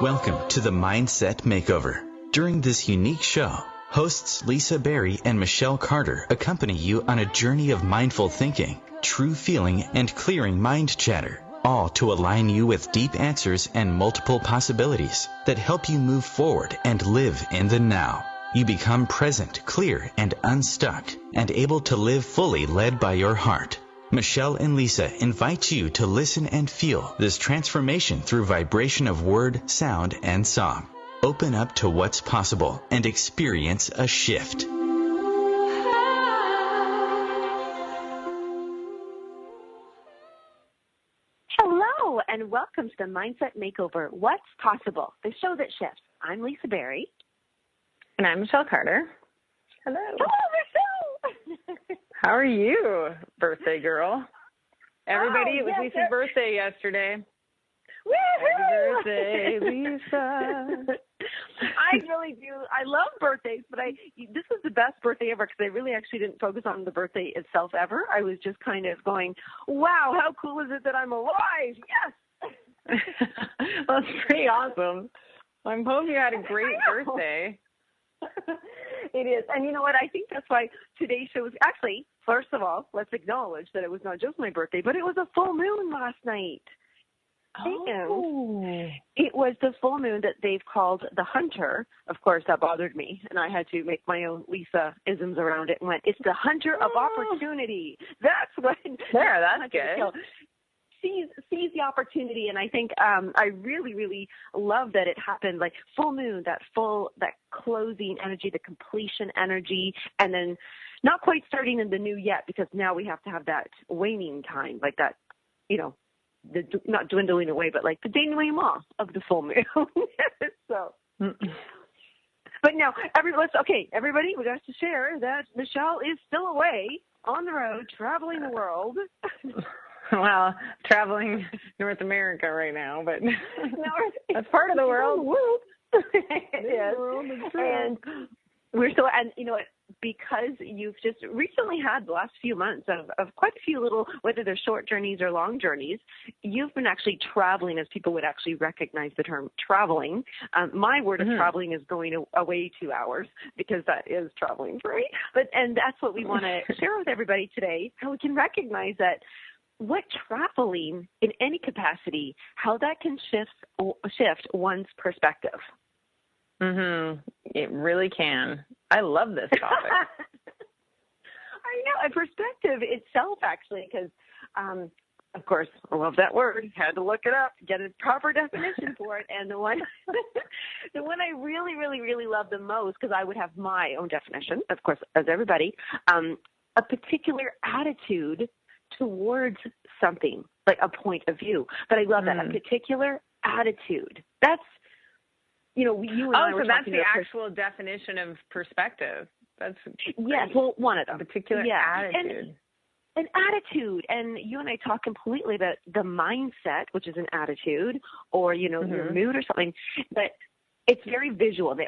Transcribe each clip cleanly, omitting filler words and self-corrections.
Welcome to the Mindset Makeover. During this unique show, hosts Lisa Berry and Michelle Carter accompany you on a journey of mindful thinking, true feeling, and clearing mind chatter, all to align you with deep answers and multiple possibilities that help you move forward and live in the now. You become present, clear, and unstuck, and able to live fully led by your heart. Michelle and Lisa invite you to listen and feel this transformation through vibration of word, sound, and song. Open up to what's possible and experience a shift. Hello, and welcome to the Mindset Makeover, What's Possible, the show that shifts. I'm Lisa Berry. And I'm Michelle Carter. Hello. Hello, Michelle. How are you, birthday girl? Everybody, it was Lisa's birthday yesterday. Woo-hoo! Happy birthday, Lisa. I really do. I love birthdays, but this was the best birthday ever because I really actually didn't focus on the birthday itself ever. I was just kind of going, wow, how cool is it that I'm alive? Yes. Well, it's pretty awesome. I'm hoping you had a great birthday. It is. And you know what? I think that's why today's show was actually, first of all, let's acknowledge that it was not just my birthday, but it was a full moon last night. Oh. And it was the full moon that they've called the Hunter. Of course, that bothered me, and I had to make my own Lisa-isms around it and went, it's the Hunter of opportunity. That's what. There, that's good. Seize the opportunity, and I think I really, really love that it happened. Like full moon, that closing energy, the completion energy, and then not quite starting in the new yet because now we have to have that waning time, like that, not dwindling away, but like the denouement of the full moon. So. But now, everybody, we got to share that Michelle is still away on the road, traveling the world. Well, traveling North America right now, but that's part of the world. It is. And we're still, and you know what, because you've just recently had the last few months of quite a few little, whether they're short journeys or long journeys, you've been actually traveling, as people would actually recognize the term traveling. My word of traveling is going away 2 hours because that is traveling for me. And that's what we want to share with everybody today, how we can recognize that what traveling in any capacity, how that can shift one's perspective. It really can. I love this topic. I know. And perspective itself, actually, because, of course, I love that word. Had to look it up, get a proper definition for it. And the one I really, really, really love the most, because I would have my own definition, of course, as everybody, a particular attitude towards something, like a point of view. But I love that, a particular attitude. That's, you and I were so that's talking the actual definition of perspective. That's yes, well, one of them. A particular attitude. An attitude. And you and I talk completely about the mindset, which is an attitude, or, your mood or something. But it's very visual. They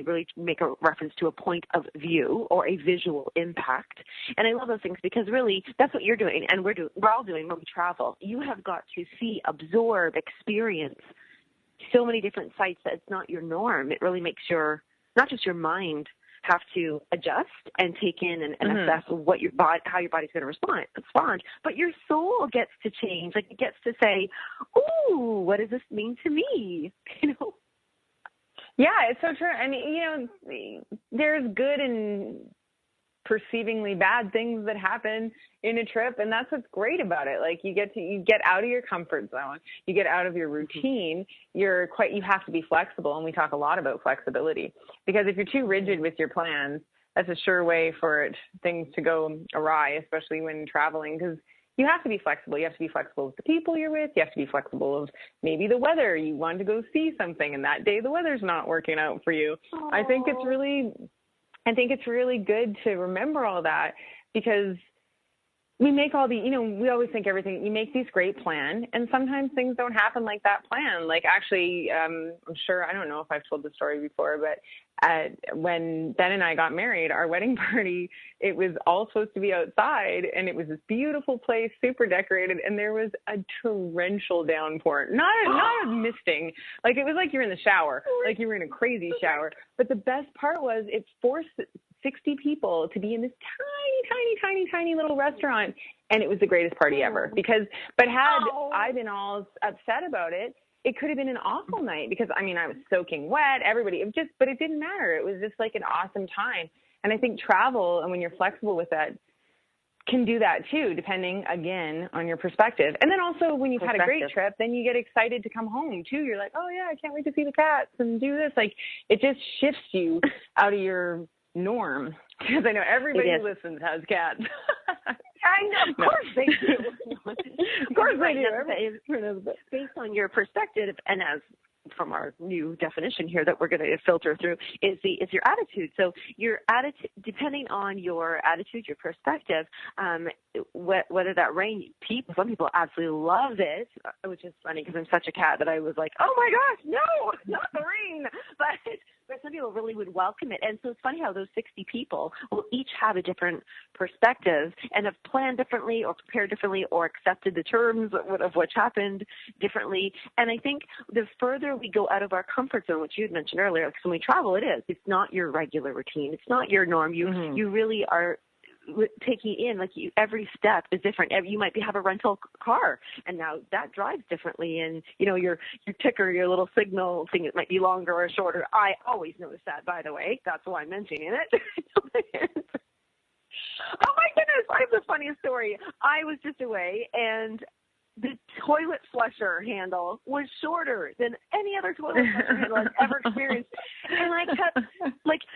really make a reference to a point of view or a visual impact. And I love those things because really that's what you're doing and we're all doing when we travel. You have got to see, absorb, experience so many different sites that it's not your norm. It really makes not just your mind have to adjust and take in and assess how your body's going to respond, but your soul gets to change. Like it gets to say, ooh, what does this mean to me? Yeah, it's so true. I mean, there's good and perceivingly bad things that happen in a trip, and that's what's great about it. Like you get out of your comfort zone, you get out of your routine. You have to be flexible, and we talk a lot about flexibility because if you're too rigid with your plans, that's a sure way for things to go awry, especially when traveling, because you have to be flexible. You have to be flexible with the people you're with. You have to be flexible with maybe the weather. You want to go see something, and that day the weather's not working out for you. Aww. I think it's really good to remember all that because we make all the, we always think everything, you make these great plans, and sometimes things don't happen like that plan. Like actually, I'm sure, I don't know if I've told the story before, but when Ben and I got married, our wedding party, it was all supposed to be outside, and it was this beautiful place, super decorated, and there was a torrential downpour. Not a misting. Like, it was like you're in the shower, like you were in a crazy shower. But the best part was it forced 60 people to be in this tiny little restaurant, and it was the greatest party ever. But had I been all upset about it, it could have been an awful night because, I was soaking wet, everybody, but it didn't matter. It was just like an awesome time. And I think travel, and when you're flexible with that, can do that too, depending, again, on your perspective. And then also when you've had a great trip, then you get excited to come home too. You're like, oh yeah, I can't wait to see the cats and do this. Like, it just shifts you out of your norm, because I know everybody who listens has cats. I know, of course they do. Of course they do. Based on your perspective, and as from our new definition here that we're going to filter through, is your attitude. So your attitude, depending on your attitude, your perspective, whether that rain, some people absolutely love it, which is funny because I'm such a cat that I was like, oh my gosh, no, not the rain. But some people really would welcome it. And so it's funny how those 60 people will each have a different perspective and have planned differently or prepared differently or accepted the terms of what's happened differently. And I think the further we go out of our comfort zone, which you had mentioned earlier, because when we travel, it's not your regular routine. It's not your norm. You really are taking in, like, every step is different. You might have a rental car, and now that drives differently, and your ticker, your little signal thing, it might be longer or shorter. I always notice that, by the way. That's why I'm mentioning it. Oh my goodness, I have the funniest story. I was just away, and the toilet flusher handle was shorter than any other toilet flusher handle I've ever experienced. And I kept,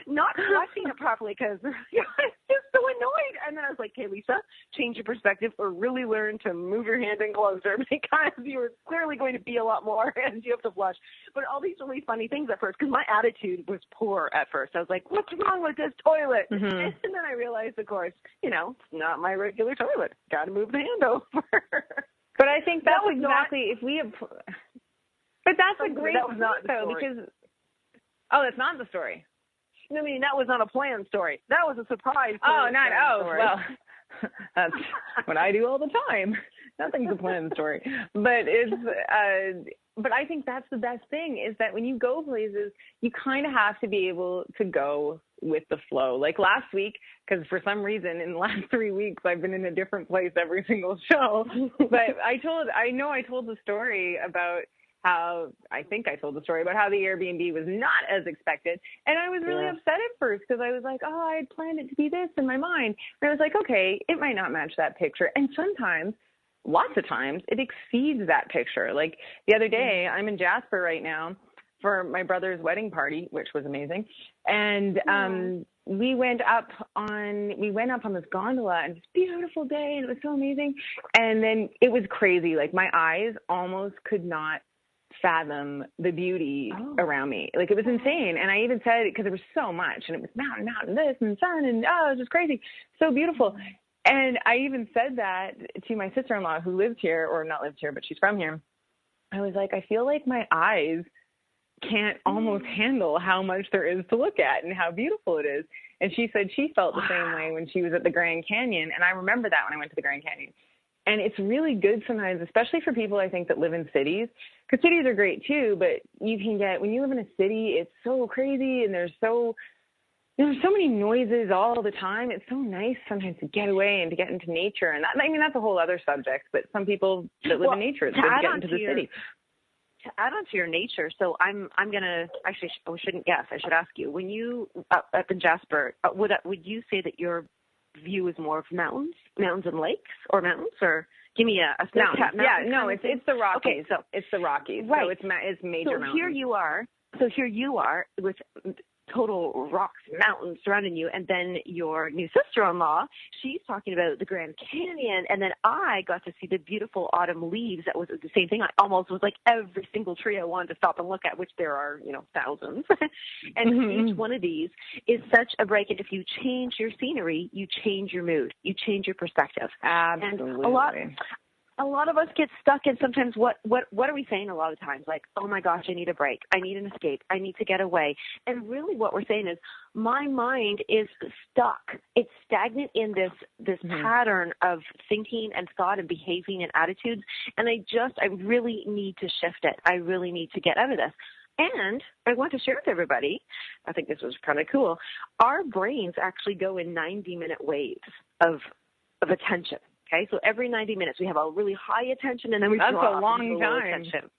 not flushing it properly because I was just so annoyed. And then I was like, hey, Lisa, change your perspective or really learn to move your hand in closer because you're clearly going to be a lot more and you have to flush. But all these really funny things at first, because my attitude was poor at first. I was like, what's wrong with this toilet? Mm-hmm. And then I realized, of course, it's not my regular toilet. Got to move the hand over. But I think that's exactly but that's a great point, though, because that's not the story. I mean, that was not a planned story. That was a surprise. Story. Well, that's what I do all the time. Nothing's a planned story. But but I think that's the best thing is that when you go places, you kind of have to be able to go with the flow. Like last week, because for some reason in the last 3 weeks, I've been in a different place every single show. But I told the story about how the Airbnb was not as expected. And I was really upset at first because I was like, I had planned it to be this in my mind. And I was like, okay, it might not match that picture. And sometimes, lots of times, it exceeds that picture. Like the other day, I'm in Jasper right now for my brother's wedding party, which was amazing. And we went up on this gondola, and it was a beautiful day, and it was so amazing. And then it was crazy. Like my eyes almost could not fathom the beauty around me. Like it was insane. And I even said, because there was so much, and it was mountain, this, and sun, and it was just crazy. So beautiful. And I even said that to my sister-in-law who lives here, or not lives here, but she's from here. I was like, I feel like my eyes can't almost handle how much there is to look at and how beautiful it is. And she said she felt the same way when she was at the Grand Canyon. And I remember that when I went to the Grand Canyon. And it's really good sometimes, especially for people, I think, that live in cities, because cities are great too, but when you live in a city, it's so crazy and there's so many noises all the time. It's so nice sometimes to get away and to get into nature. And that's a whole other subject, but some people that live in nature, it's good to get into the city. To add on to your nature, so I'm going to, actually, I shouldn't guess, I should ask you, when you, up in Jasper, would you say that your view is more of mountains and lakes, or mountains, or give me a mountains. Yeah, no, it's the Rockies. Okay, so it's the Rockies. Right. So it's major mountains. Here you are with total rocks, mountains surrounding you. And then your new sister-in-law, she's talking about the Grand Canyon. And then I got to see the beautiful autumn leaves. That was the same thing. I almost was like every single tree I wanted to stop and look at, which there are, thousands. And each one of these is such a break. And if you change your scenery, you change your mood, you change your perspective. Absolutely. And a lot of us get stuck in sometimes what are we saying a lot of times? Like, oh my gosh, I need a break. I need an escape. I need to get away. And really what we're saying is my mind is stuck. It's stagnant in this pattern of thinking and thought and behaving and attitudes. And I really need to shift it. I really need to get out of this. And I want to share with everybody, I think this was kind of cool, our brains actually go in 90-minute waves of attention. Okay, so every 90 minutes we have a really high attention, and then we drop into a long time. Attention.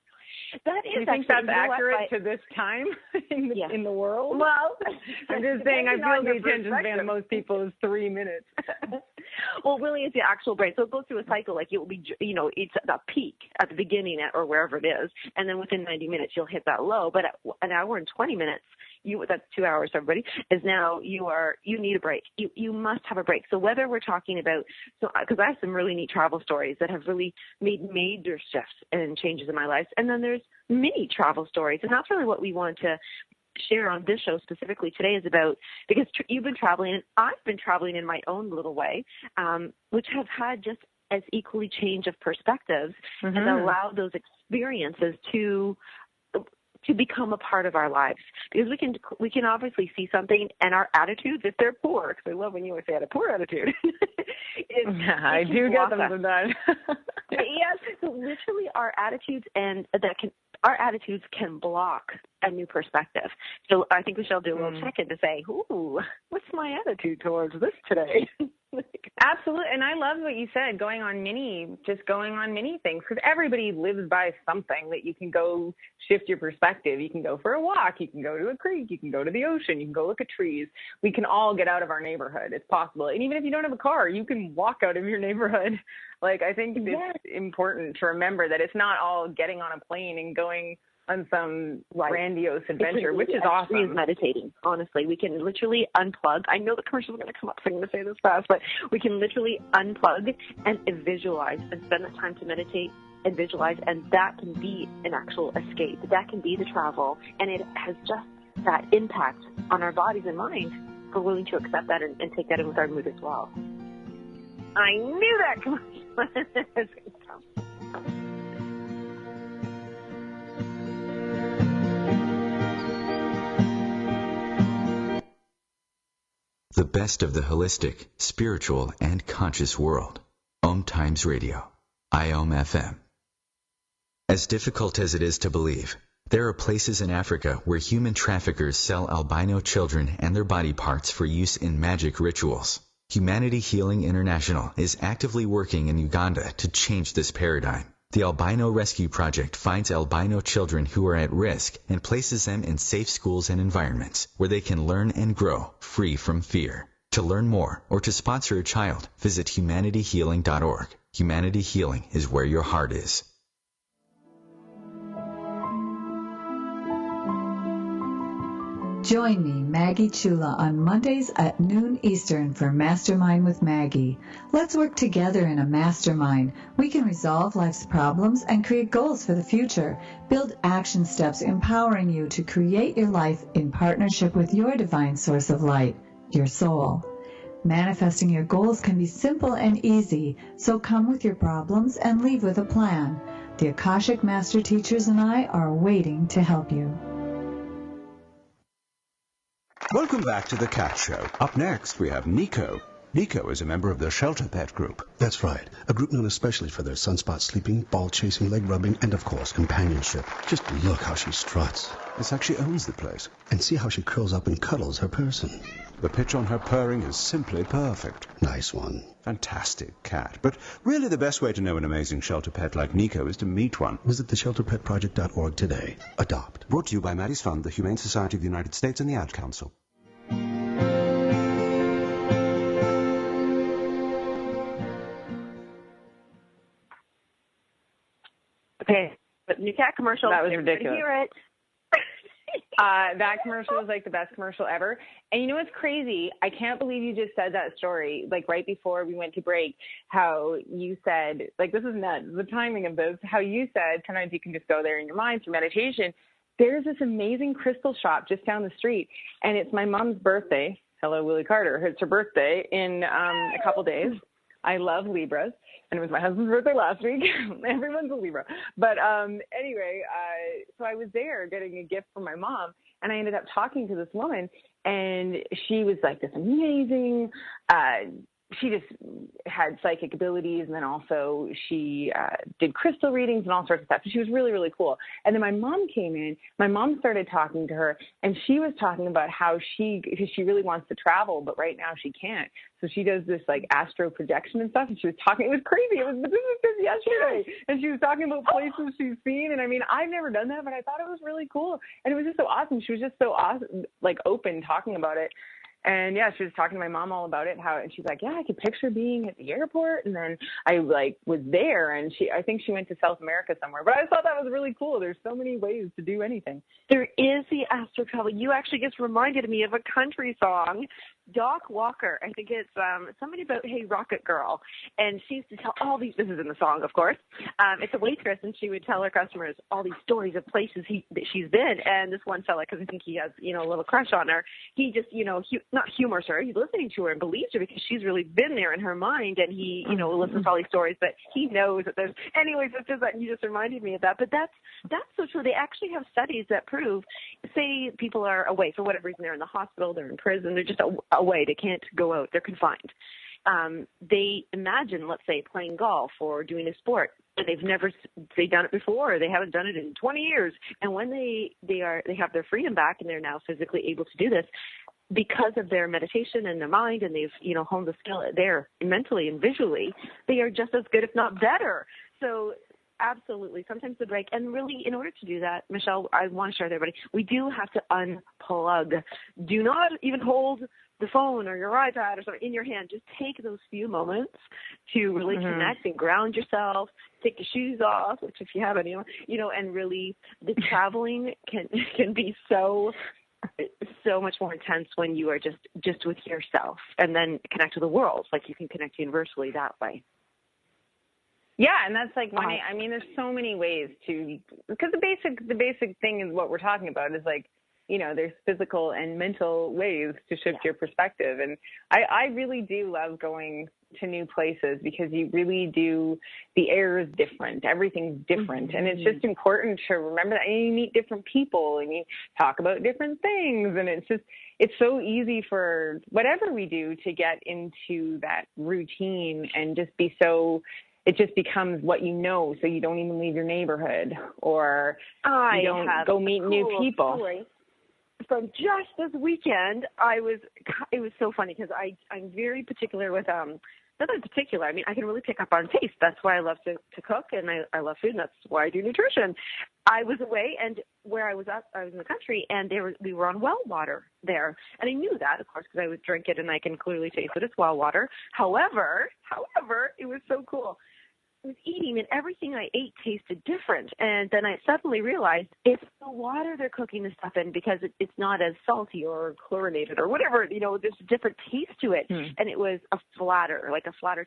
That is. Do you think that's accurate to this time in the world? Well, I'm just saying, I feel the attention span of most people is 3 minutes. Well, really, it's the actual brain. So it goes through a cycle. Like it will be, it's at the peak at the beginning or wherever it is, and then within 90 minutes you'll hit that low. But at an hour and 20 minutes, that's 2 hours, everybody, is now you need a break. You must have a break. So whether we're talking about, because I have some really neat travel stories that have really made major shifts and changes in my life. And then there's mini travel stories. And that's really what we want to share on this show specifically today is about, because you've been traveling and I've been traveling in my own little way, which have had just as equally change of perspectives and allow those experiences to become a part of our lives, because we can obviously see something and our attitudes, if they're poor, because I love when you always say I had a poor attitude. I do get them sometimes. Yes, so literally our attitudes can block a new perspective. So I think we shall do a little check-in to say, ooh, what's my attitude towards this today? Absolutely. And I love what you said, going on many things, because everybody lives by something that you can go shift your perspective. You can go for a walk. You can go to a creek. You can go to the ocean. You can go look at trees. We can all get out of our neighborhood. It's possible. And even if you don't have a car, you can walk out of your neighborhood. Like, I think it's important to remember that it's not all getting on a plane and going on some grandiose adventure, which is awesome. Is meditating. Honestly, we can literally unplug. I know the commercial is going to come up, so I'm going to say this fast, but we can literally unplug and visualize and spend the time to meditate and visualize, and that can be an actual escape. That can be the travel, and it has just that impact on our bodies and minds. We're willing to accept that and take that in with our mood as well. I knew that commercial was going to come. The best of the holistic, spiritual, and conscious world. OMTimes Radio. IOM FM. As difficult as it is to believe, there are places in Africa where human traffickers sell albino children and their body parts for use in magic rituals. Humanity Healing International is actively working in Uganda to change this paradigm. The Albino Rescue Project finds albino children who are at risk and places them in safe schools and environments where they can learn and grow free from fear. To learn more or to sponsor a child, visit humanityhealing.org. Humanity Healing is where your heart is. Join me, Maggie Chula, on Mondays at noon Eastern for Mastermind with Maggie. Let's work together in a mastermind. We can resolve life's problems and create goals for the future. Build action steps empowering you to create your life in partnership with your divine source of light, your soul. Manifesting your goals can be simple and easy, so come with your problems and leave with a plan. The Akashic Master Teachers and I are waiting to help you. Welcome back to The Cat Show. Up next, we have Nico. Nico is a member of the Shelter Pet Group. That's right. A group known especially for their sunspot sleeping, ball chasing, leg rubbing, and of course, companionship. Just look how she struts. It's like she owns the place. And see how she curls up and cuddles her person. The pitch on her purring is simply perfect. Nice one. Fantastic cat. But really the best way to know an amazing shelter pet like Nico is to meet one. Visit theshelterpetproject.org today. Adopt. Brought to you by Maddie's Fund, the Humane Society of the United States, and the Ad Council. Okay, but new cat commercial. That was ridiculous. Hear it. That commercial was like the best commercial ever. And you know what's crazy? I can't believe you just said that story, like right before we went to break, how you said, like, this is nuts, the timing of this, how you said sometimes you can just go there in your mind through meditation. There's this amazing crystal shop just down the street, and it's my mom's birthday. Hello, Willie Carter. It's her birthday in a couple days. I love Libras, and it was my husband's birthday last week. Everyone's a Libra. But anyway, so I was there getting a gift from my mom, and I ended up talking to this woman, and she was like this amazing, she just had psychic abilities, and then also she did crystal readings and all sorts of stuff. So she was really, really cool. And then my mom came in. My mom started talking to her, and she was talking about how because she really wants to travel, but right now she can't. So she does this like astro projection and stuff, and she was talking. It was crazy. This was just yesterday, and she was talking about places she's seen. And I mean, I've never done that, but I thought it was really cool, and it was just so awesome. She was just so awesome, like open talking about it. And yeah, she was talking to my mom all about it, and she's like, yeah, I could picture being at the airport. And then I like was there, and I think she went to South America somewhere, but I just thought that was really cool. There's so many ways to do anything. There is the astro travel. You actually just reminded me of a country song, Doc Walker. I think it's somebody about, hey, Rocket Girl. And she used to tell all these, this is in the song, of course. It's a waitress, and she would tell her customers all these stories of places that she's been. And this one fella, because I think he has, a little crush on her, he just, not humors her. He's listening to her and believes her because she's really been there in her mind, and he, listens to all these stories, but he knows that there's, anyways, it's just that you just reminded me of that. But that's so true. They actually have studies that prove, say people are away for whatever reason, they're in the hospital, they're in prison, they're just away, they can't go out, they're confined. They imagine, let's say, playing golf or doing a sport, but they've done it before, or they haven't done it in 20 years. And when they have their freedom back, and they're now physically able to do this, because of their meditation and their mind, and they've, honed the skill there mentally and visually, they are just as good, if not better. So absolutely, sometimes the break. And really, in order to do that, Michelle, I want to share with everybody, we do have to unplug. Do not even hold the phone or your iPad or something in your hand. Just take those few moments to really connect and ground yourself, take your shoes off, which if you have any, and really the traveling can be so much more intense when you are just with yourself, and then connect to the world. Like you can connect universally that way. Yeah, and that's like money. I mean, there's so many ways to, because the basic thing is what we're talking about is like, there's physical and mental ways to shift your perspective. And I really do love going to new places, because you really do, the air is different, everything's different. And it's just important to remember that. And you meet different people, and you talk about different things. And it's so easy for whatever we do to get into that routine and just be so, it just becomes what you know, so you don't even leave your neighborhood, or you don't go meet new people. From just this weekend, it was so funny, because I'm very particular with, not in particular, I mean, I can really pick up on taste. That's why I love to cook, and I love food, and that's why I do nutrition. I was away, and where I was in the country, and we were on well water there. And I knew that, of course, because I would drink it, and I can clearly taste that it's well water. However, it was so cool. I was eating, and everything I ate tasted different. And then I suddenly realized it's the water they're cooking the stuff in, because it's not as salty or chlorinated or whatever, there's a different taste to it. And it was a flatter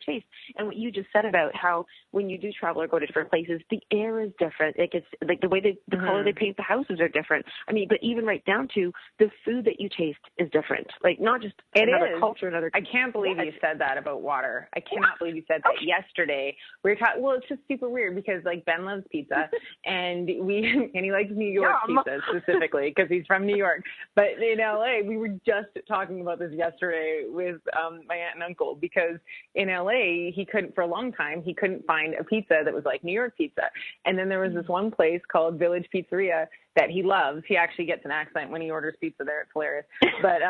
taste. And what you just said about how when you do travel or go to different places, the air is different. It gets like the way the color they paint the houses are different. I mean, but even right down to the food that you taste is different. Like not just another culture, another. I can't believe you said that about water. I cannot believe you said that yesterday. We were talking. Well, it's just super weird, because like Ben loves pizza, and he likes New York pizza specifically, because he's from New York. But in LA, we were just talking about this yesterday with my aunt and uncle, because in LA for a long time he couldn't find a pizza that was like New York pizza. And then there was this one place called Village Pizzeria that he loves. He actually gets an accent when he orders pizza there. It's hilarious. But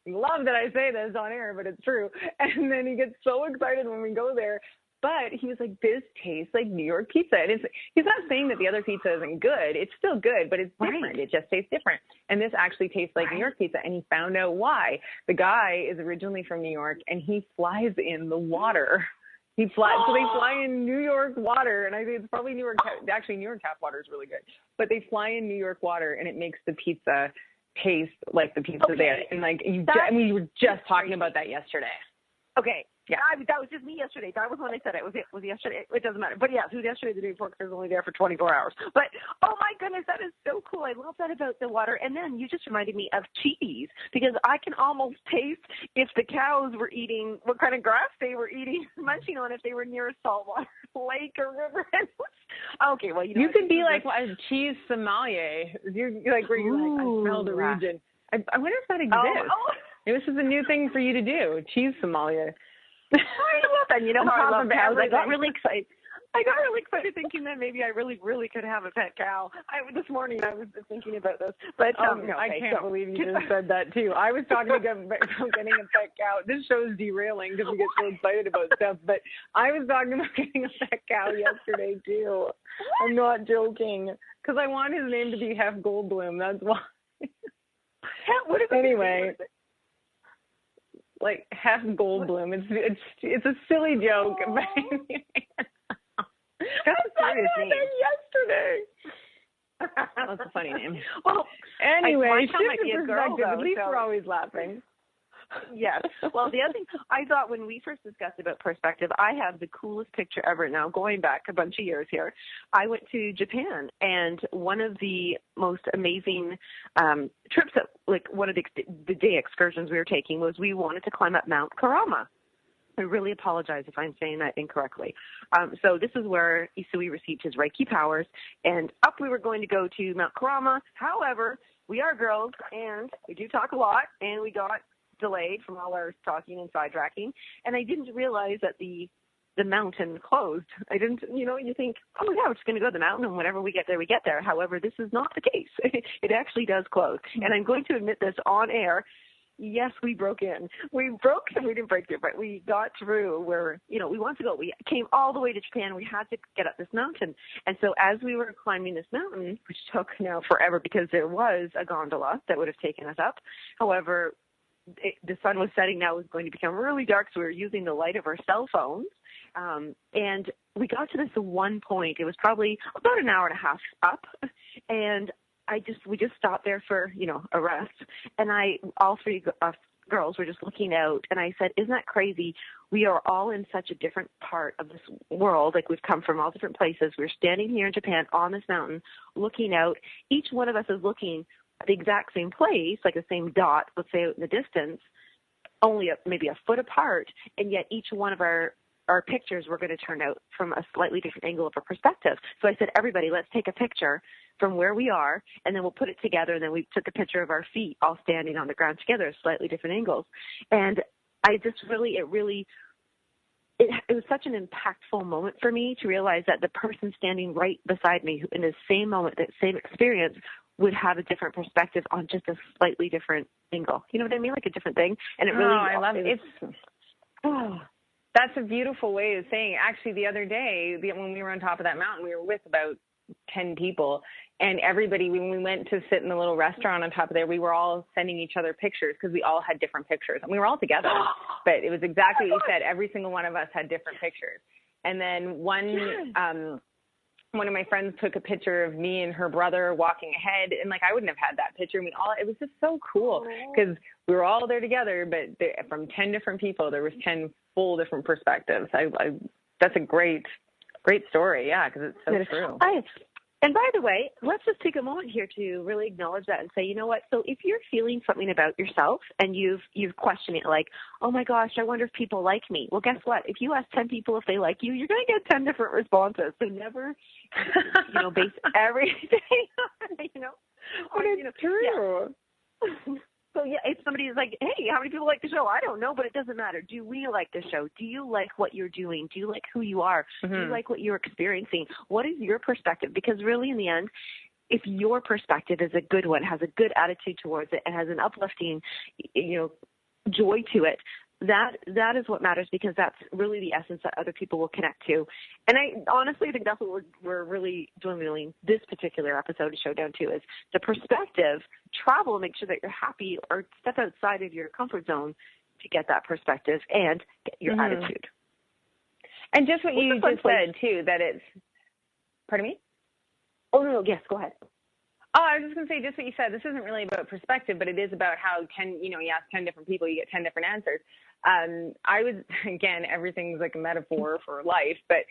you love that I say this on air, but it's true. And then he gets so excited when we go there. But he was like, this tastes like New York pizza. And he's not saying that the other pizza isn't good. It's still good, but it's different. It just tastes different. And this actually tastes like New York pizza. And he found out why. The guy is originally from New York, and he flies in the water So they fly in New York water, and I think it's probably New York. Actually, New York tap water is really good, but they fly in New York water, and it makes the pizza taste like the pizza there. And like we were just talking about that yesterday. Okay. Yeah. That was just me yesterday. That was when I said it. Was yesterday? It doesn't matter. But yeah, it was yesterday, the day before, because I was only there for 24 hours. But, oh my goodness, that is so cool. I love that about the water. And then you just reminded me of cheese, because I can almost taste if the cows were eating, what kind of grass they were eating, munching on, if they were near a saltwater lake or river. Okay, well, you could be like a cheese sommelier. You're like, where you're like, I smell the region. I wonder if that exists. Maybe this is a new thing for you to do, cheese sommelier. I love that. You know how I love cows? I got really excited. Thinking that maybe I really, really could have a pet cow. This morning I was thinking about this. But I can't believe you just said that too. I was talking about getting a pet cow. This show is derailing because we get so excited about stuff. But I was talking about getting a pet cow yesterday too. I'm not joking, because I want his name to be Hef Goldblum. That's why. What is it? Anyway. Like Hef Goldblum. It's a silly joke. That's a serious name. Yesterday. That's a funny name. Well, anyway, might be a girl, though, at least we're always laughing. Yes. Well, the other thing I thought when we first discussed about perspective, I have the coolest picture ever. Now, going back a bunch of years here, I went to Japan, and one of the most amazing trips that, like, one of the day excursions we were taking was we wanted to climb up Mount Karama. I really apologize if I'm saying that incorrectly. So this is where Isui received his Reiki powers, and up we were going to go to Mount Karama. However, we are girls, and we do talk a lot, and we got delayed from all our talking and sidetracking, and I didn't realize that the mountain closed. I didn't, you think, oh yeah, we're just going to go to the mountain, and whenever we get there, we get there. However, this is not the case. It actually does close, and I'm going to admit this on air. Yes, we broke in. We didn't break it, but we got through where, we wanted to go. We came all the way to Japan. We had to get up this mountain. And so as we were climbing this mountain, which took now forever because there was a gondola that would have taken us up. However, the sun was setting now. It was going to become really dark, so we were using the light of our cell phones. And we got to this one point. It was probably about an hour and a half up, and we just stopped there for, a rest. And all three girls were just looking out, and I said, isn't that crazy? We are all in such a different part of this world. Like, we've come from all different places. We're standing here in Japan on this mountain looking out. Each one of us is looking at the exact same place, like the same dot, let's say out in the distance, only maybe a foot apart, and yet each one of our pictures were going to turn out from a slightly different angle of a perspective. So I said, everybody, let's take a picture from where we are, and then we'll put it together, and then we took a picture of our feet all standing on the ground together, slightly different angles. And I just it was such an impactful moment for me to realize that the person standing right beside me in the same moment, that same experience, would have a different perspective on just a slightly different angle. You know what I mean? Like a different thing. And it really, I love it. That's a beautiful way of saying it. Actually, the other day, when we were on top of that mountain, we were with about 10 people, and everybody, when we went to sit in the little restaurant on top of there, we were all sending each other pictures because we all had different pictures, and we were all together. But it was exactly what you said. Every single one of us had different pictures. And then one of my friends took a picture of me and her brother walking ahead, and like, I wouldn't have had that picture. I mean, it was just so cool because we were all there together, but from 10 different people, there was 10 full different perspectives. That's a great story. Yeah. Because it's so true. And by the way, let's just take a moment here to really acknowledge that and say, you know what? So if you're feeling something about yourself and you've questioned it, like, oh my gosh, I wonder if people like me. Well, guess what? If you ask 10 people if they like you, you're going to get 10 different responses. So never, base everything on, But it's true. Yeah. So yeah, if somebody is like, hey, how many people like the show? I don't know, but it doesn't matter. Do we like the show? Do you like what you're doing? Do you like who you are? Mm-hmm. Do you like what you're experiencing? What is your perspective? Because really, in the end, if your perspective is a good one, has a good attitude towards it, and has an uplifting, joy to it, that is what matters, because that's really the essence that other people will connect to. And I honestly think that's what we're really doing this particular episode to show down to, is the perspective. Travel, make sure that you're happy, or step outside of your comfort zone to get that perspective and get your attitude. And just what you just said, too, that it's, pardon me? Oh, no, yes, go ahead. Oh, I was just going to say, just what you said, this isn't really about perspective, but it is about how you ask 10 different people, you get 10 different answers. Again, everything's like a metaphor for life, but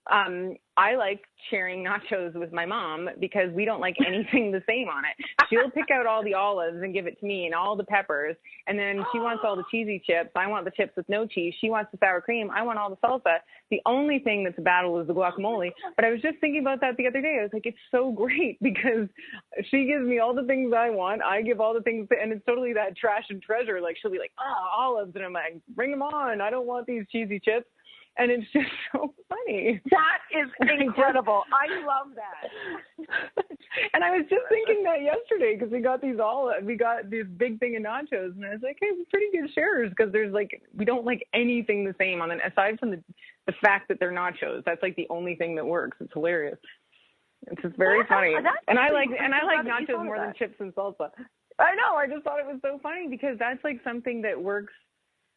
I like sharing nachos with my mom because we don't like anything the same on it. She'll pick out all the olives and give it to me and all the peppers, and then she wants all the cheesy chips. I want the chips with no cheese. She wants the sour cream. I want all the salsa. The only thing that's a battle is the guacamole. But I was just thinking about that the other day. I was like, it's so great because she gives me all the things I want. I give all the things, and it's totally that trash and treasure. Like, she'll be like, olives, and I'm like, bring them on. I don't want these cheesy chips. And it's just so funny. That is incredible. I love that. And I was just thinking that yesterday because we got this big thing of nachos, and I was like, hey, we're pretty good sharers because we don't like anything the same on it aside from the fact that they're nachos. That's like the only thing that works. It's hilarious. It's just very funny. And I like nachos more than chips and salsa. I know. I just thought it was so funny because that's like something that works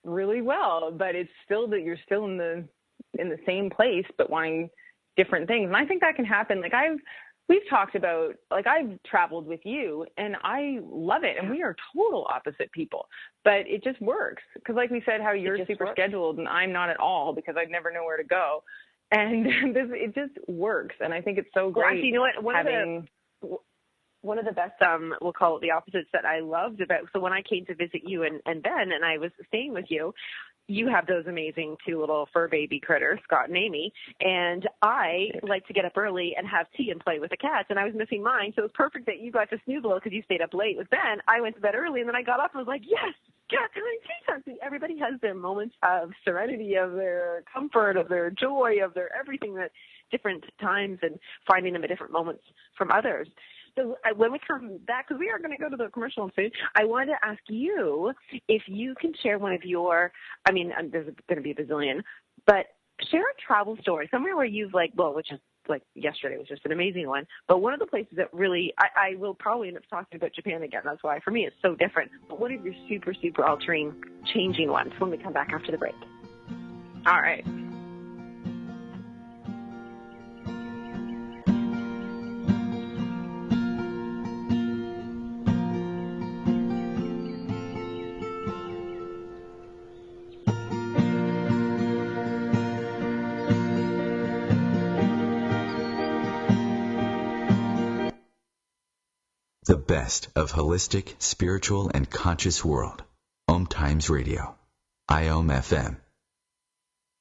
really well, but it's still that you're still in the same place but wanting different things. And I think that can happen. Like we've talked about, like, I've traveled with you and I love it, and we are total opposite people, but it just works because, like we said, how you're super scheduled and I'm not at all because I'd never know where to go, and it just works. And I think it's so great. Well, actually, you know what? One of the best, we'll call it the opposites that I loved about, so when I came to visit you and Ben and I was staying with you, you have those amazing two little fur baby critters, Scott and Amy, and I like to get up early and have tea and play with the cats, and I was missing mine, so it was perfect that you got to snooze because you stayed up late with Ben. I went to bed early, and then I got up and was like, yes, cat time, tea time. Everybody has their moments of serenity, of their comfort, of their joy, of their everything at different times, and finding them at different moments from others. So when we come back, because we are going to go to the commercial soon, I wanted to ask you if you can share one of your, there's going to be a bazillion, but share a travel story, somewhere where you've which is like yesterday was just an amazing one, but one of the places that really, I will probably end up talking about Japan again. That's why for me it's so different. But what are your super, super altering, changing ones when we come back after the break? All right. The best of holistic, spiritual, and conscious world. OMTimes Radio. IOM-FM.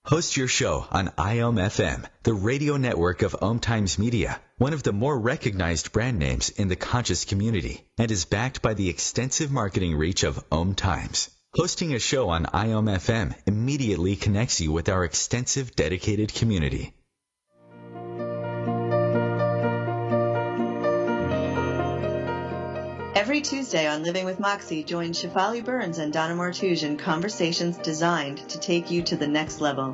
Host your show on IOM-FM, the radio network of OMTimes Media, one of the more recognized brand names in the conscious community, and is backed by the extensive marketing reach of OMTimes. Hosting a show on IOM-FM immediately connects you with our extensive dedicated community. Every Tuesday on Living with Moxie, join Shefali Burns and Donna Martouge in conversations designed to take you to the next level,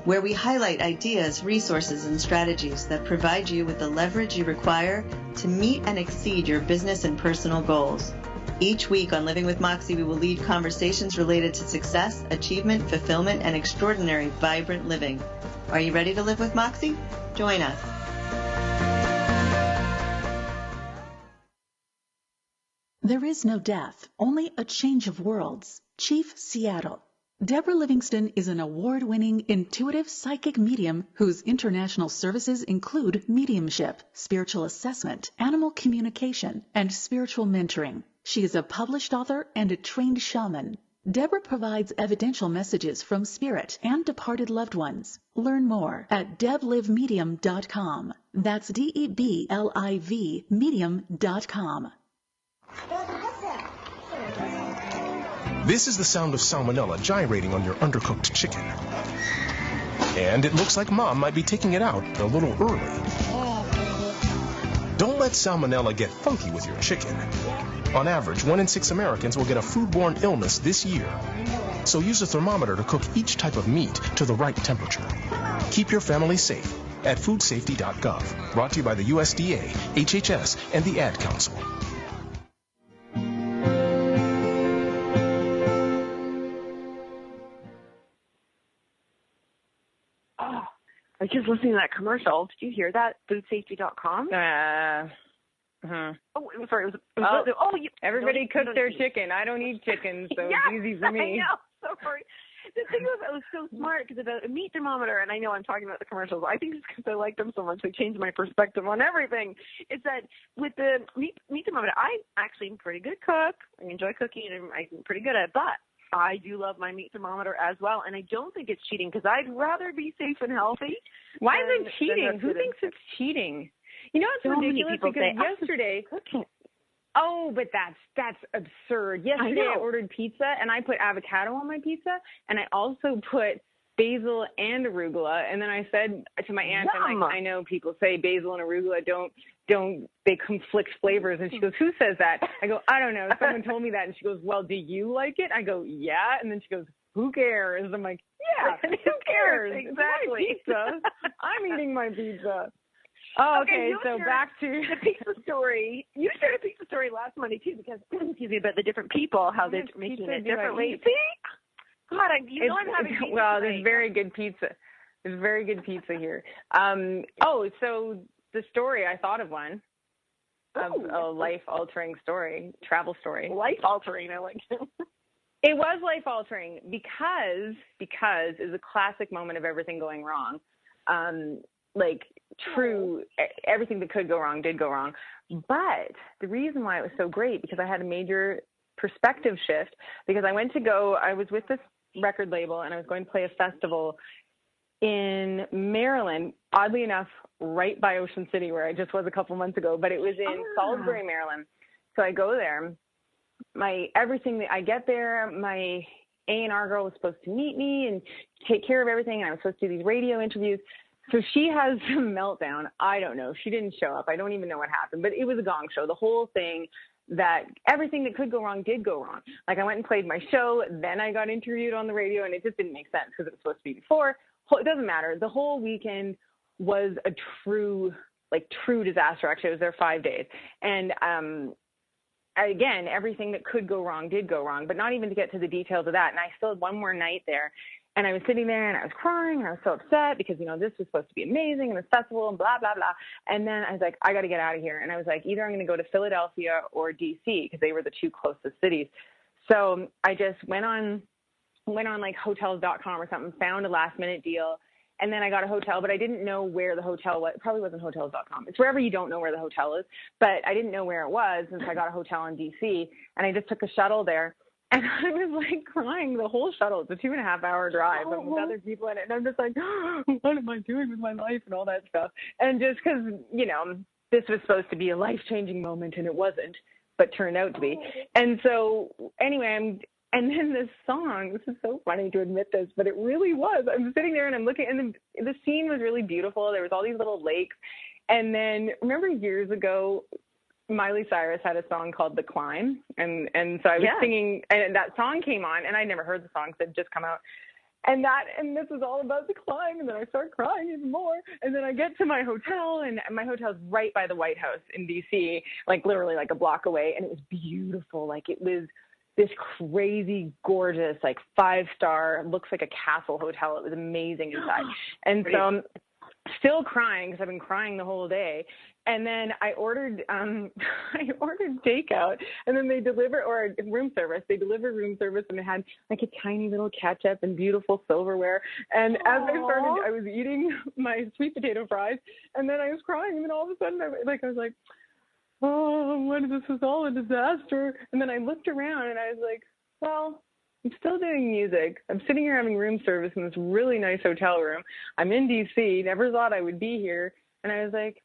where we highlight ideas, resources, and strategies that provide you with the leverage you require to meet and exceed your business and personal goals. Each week on Living with Moxie, we will lead conversations related to success, achievement, fulfillment, and extraordinary, vibrant living. Are you ready to live with Moxie? Join us. There is no death, only a change of worlds. Chief Seattle. Deborah Livingston is an award-winning intuitive psychic medium whose international services include mediumship, spiritual assessment, animal communication, and spiritual mentoring. She is a published author and a trained shaman. Deborah provides evidential messages from spirit and departed loved ones. Learn more at deblivemedium.com. That's DEBLIV medium.com. This is the sound of salmonella gyrating on your undercooked chicken. And it looks like Mom might be taking it out a little early. Don't let salmonella get funky with your chicken. On average, 1 in 6 Americans will get a foodborne illness this year. So use a thermometer to cook each type of meat to the right temperature. Keep your family safe at foodsafety.gov. Brought to you by the USDA, HHS, and the Ad Council. Oh, I was just listening to that commercial. Did you hear that? Foodsafety.com? Oh, sorry. Everybody cooks their chicken. I don't eat chicken, so yes, it's easy for me. I know. Sorry. The thing was, it was so smart because about a meat thermometer, and I know I'm talking about the commercials. I think it's because I like them so much. They changed my perspective on everything. It's that with the meat thermometer, I actually am a pretty good cook. I enjoy cooking, and I'm pretty good at it. But I do love my meat thermometer as well, and I don't think it's cheating because I'd rather be safe and healthy. Why is it cheating? Who thinks it's cheating? You know, it's so ridiculous because yesterday. Oh, but that's absurd. Yesterday I ordered pizza and I put avocado on my pizza and I also put basil and arugula. And then I said to my aunt, I'm like, I know people say basil and arugula they conflict flavors. And she goes, who says that? I go, I don't know. Someone told me that. And she goes, well, do you like it? I go, yeah. And then she goes, who cares? I'm like, yeah, who cares? Exactly. It's my pizza. I'm eating my pizza. Oh, okay, so back to the pizza story. You shared a pizza story last Monday, too, because, excuse me, about the different people, how they're making it differently. See? God, I'm having pizza. Well, there's very good pizza. There's very good pizza here. So the story, I thought of one. Of a life-altering story, travel story. Life-altering, I like it. It was life-altering because it's a classic moment of everything going wrong. Everything that could go wrong did go wrong. But the reason why it was so great, because I had a major perspective shift, because I was with this record label and I was going to play a festival in Maryland, oddly enough, right by Ocean City, where I just was a couple months ago, but it was in Salisbury, Maryland. So I go there. I get there, my A&R girl was supposed to meet me and take care of everything, and I was supposed to do these radio interviews. So she has a meltdown. I don't know. She didn't show up. I don't even know what happened, but it was a gong show. The whole thing, that everything that could go wrong did go wrong. Like, I went and played my show, then I got interviewed on the radio, and it just didn't make sense because it was supposed to be before. It doesn't matter. The whole weekend was a true disaster. Actually, I was there 5 days. And again, everything that could go wrong did go wrong, but not even to get to the details of that. And I still had one more night there. And I was sitting there and I was crying and I was so upset because, this was supposed to be amazing and this festival and blah, blah, blah. And then I was like, I got to get out of here. And I was like, either I'm going to go to Philadelphia or DC because they were the two closest cities. So I just went on like hotels.com or something, found a last minute deal. And then I got a hotel, but I didn't know where the hotel was. It probably wasn't hotels.com. It's wherever you don't know where the hotel is. But I didn't know where it was since I got a hotel in DC. And I just took a shuttle there. And I was like crying the whole shuttle. It's a 2.5-hour drive with other people in it. And I'm just like, what am I doing with my life and all that stuff? And just because, this was supposed to be a life-changing moment and it wasn't, but turned out to be. And so anyway, and then this song, this is so funny to admit this, but it really was. I'm sitting there and I'm looking, and the scene was really beautiful. There was all these little lakes. And then remember years ago, Miley Cyrus had a song called The Climb, and so I was singing, and that song came on, and I'd never heard the song, because it had just come out, and this was all about the climb, and then I start crying even more, and then I get to my hotel, and my hotel's right by the White House in D.C., like literally like a block away, and it was beautiful. Like, it was this crazy, gorgeous, like 5-star, looks like a castle hotel. It was amazing inside, and so I'm still crying because I've been crying the whole day. And then I ordered takeout, and then they deliver, or room service. They delivered room service, and it had like a tiny little ketchup and beautiful silverware. And as I was eating my sweet potato fries, and then I was crying, and then all of a sudden I was like, oh, what is this? Is all a disaster. And then I looked around, and I was like, well, I'm still doing music. I'm sitting here having room service in this really nice hotel room. I'm in D.C. Never thought I would be here. And I was like,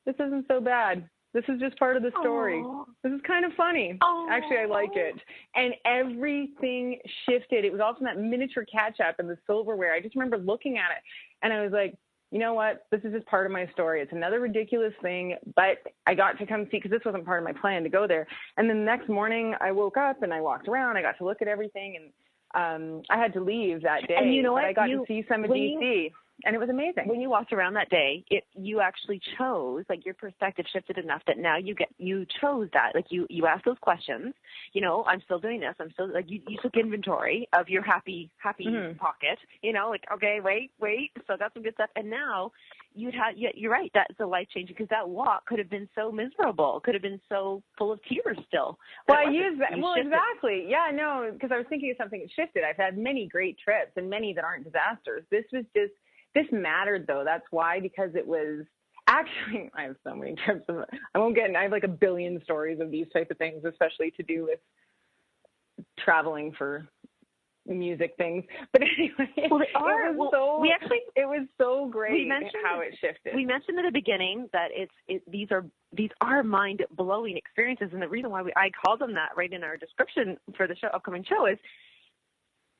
this isn't so bad. This is just part of the story. Aww. This is kind of funny. Aww. Actually, I like it. And everything shifted. It was all from that miniature ketchup and the silverware. I just remember looking at it, and I was like, you know what? This is just part of my story. It's another ridiculous thing, but I got to come see, because this wasn't part of my plan to go there. And then the next morning, I woke up and I walked around. I got to look at everything, and I had to leave that day. And you know what? I got to see some of D.C. And it was amazing. When you walked around that day, you actually chose, like your perspective shifted enough that now you chose that. Like you asked those questions, you know, I'm still doing this. I'm still, like, you took inventory of your happy pocket, you know, like, okay, wait, so got some good stuff. And now you're right, that's a life changing, because that walk could have been so miserable, could have been so full of tears still. Well, I use that. Well, exactly. Yeah, no, because I was thinking of something that shifted. I've had many great trips and many that aren't disasters. This mattered, though. That's why, because it was actually, I have so many trips. I have like a billion stories of these type of things, especially to do with traveling for music things. But anyway, it was so great how it shifted. We mentioned at the beginning that these are mind-blowing experiences, and the reason why I call them that right in our description for the upcoming show is